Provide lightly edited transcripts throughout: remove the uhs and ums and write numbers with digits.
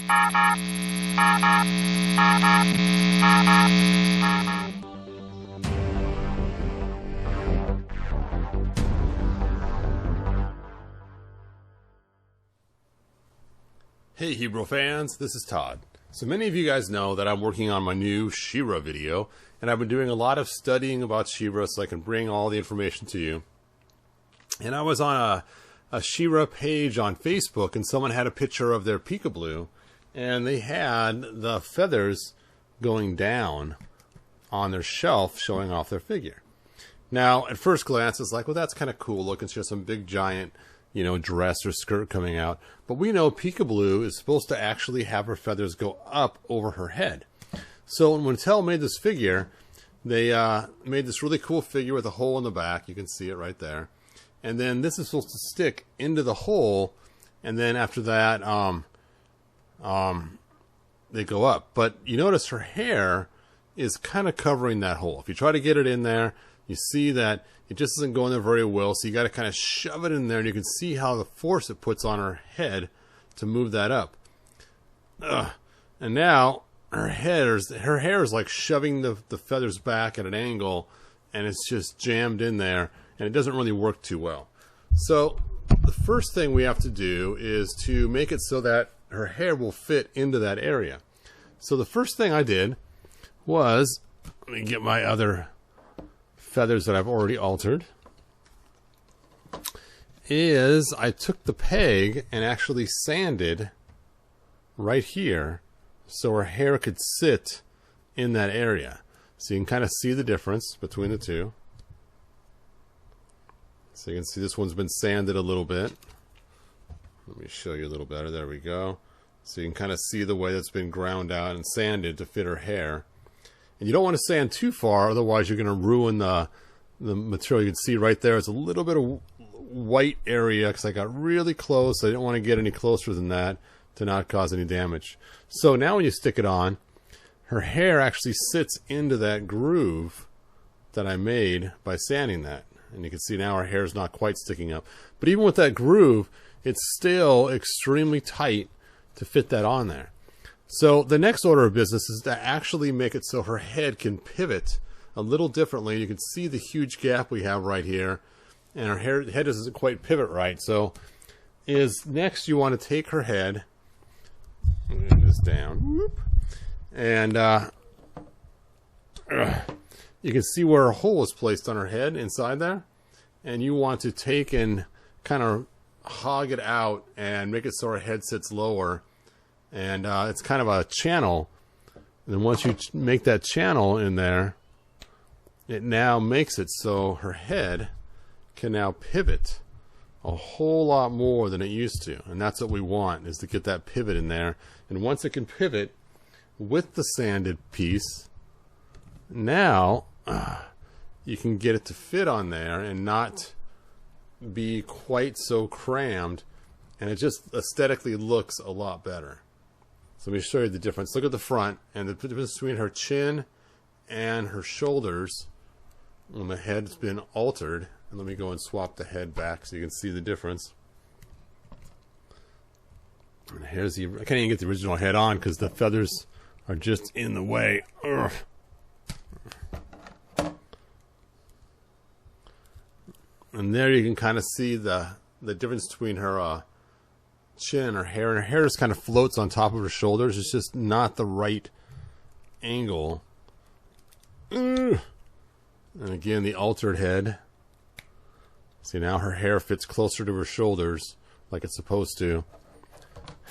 Hey Hebrew fans, this is Todd. So many of you guys know that I'm working on my new She-Ra video, and I've been doing a lot of studying about She-Ra so I can bring all the information to you. And I was on a She-Ra page on Facebook, and someone had a picture of their Peekablue, and they had the feathers going down on their shelf showing off their figure. Now, at first glance, it's like, well, that's kind of cool looking. It's just some big giant, you know, dress or skirt coming out. But we know Peekablue is supposed to actually have her feathers go up over her head. So when Mattel made this figure, they made this really cool figure with a hole in the back. You can see it right there. And then this is supposed to stick into the hole, and then after that, they go up. But you notice her hair is kind of covering that hole. If you try to get it in there, you see that it just isn't going there very well, so you got to kind of shove it in there, and you can see how the force it puts on her head to move that up. And now her hair is like shoving the feathers back at an angle, and it's just jammed in there, and it doesn't really work too well. So the first thing we have to do is to make it so that her hair will fit into that area. So the first thing I did was, let me get my other feathers that I've already altered, is I took the peg and actually sanded right here so her hair could sit in that area. So you can kind of see the difference between the two. So you can see this one's been sanded a little bit. Let me show you a little better. There we go. So you can kind of see the way that's been ground out and sanded to fit her hair. And you don't want to sand too far, otherwise you're going to ruin the material. You can see right there, it's a little bit of white area because I got really close. I didn't want to get any closer than that to not cause any damage. So now when you stick it on, her hair actually sits into that groove that I made by sanding that. And you can see now her hair is not quite sticking up. But even with that groove, it's still extremely tight to fit that on there. So the next order of business is to actually make it so her head can pivot a little differently. You can see the huge gap we have right here, and her head doesn't quite pivot right. So next you want to take her head, move this down, and you can see where her hole is placed on her head inside there, and you want to take and kind of hog it out and make it so her head sits lower. And it's kind of a channel. And then once you make that channel in there, it now makes it so her head can now pivot a whole lot more than it used to. And that's what we want, is to get that pivot in there. And once it can pivot with the sanded piece, now you can get it to fit on there and not be quite so crammed. And it just aesthetically looks a lot better. So let me show you the difference. Look at the front, and the difference between her chin and her shoulders when the head's been altered. And let me go and swap the head back so you can see the difference. And here's I can't even get the original head on because the feathers are just in the way. Ugh. And there you can kind of see the difference between her chin and her hair. And her hair just kind of floats on top of her shoulders. It's just not the right angle. And again, the altered head. See, now her hair fits closer to her shoulders like it's supposed to.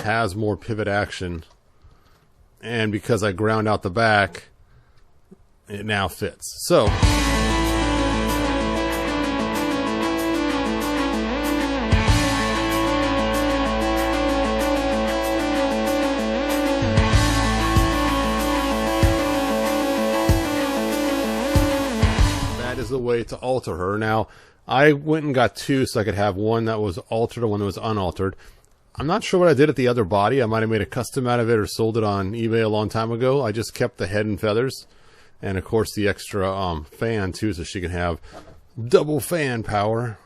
Has more pivot action. And because I ground out the back, it now fits. So is the way to alter her. Now, I went and got two so I could have one that was altered and one that was unaltered. I'm not sure what I did at the other body. I might have made a custom out of it or sold it on eBay a long time ago. I just kept the head and feathers, and of course the extra fan too, so she can have double fan power.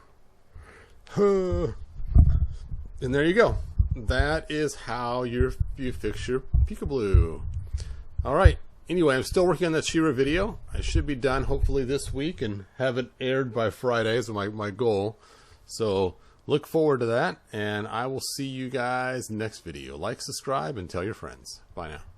And there you go. That is how your you fix your Peekablue. All right. Anyway, I'm still working on that She-Ra video. I should be done hopefully this week and have it aired by Friday is my goal. So look forward to that, and I will see you guys next video. Like, subscribe, and tell your friends. Bye now.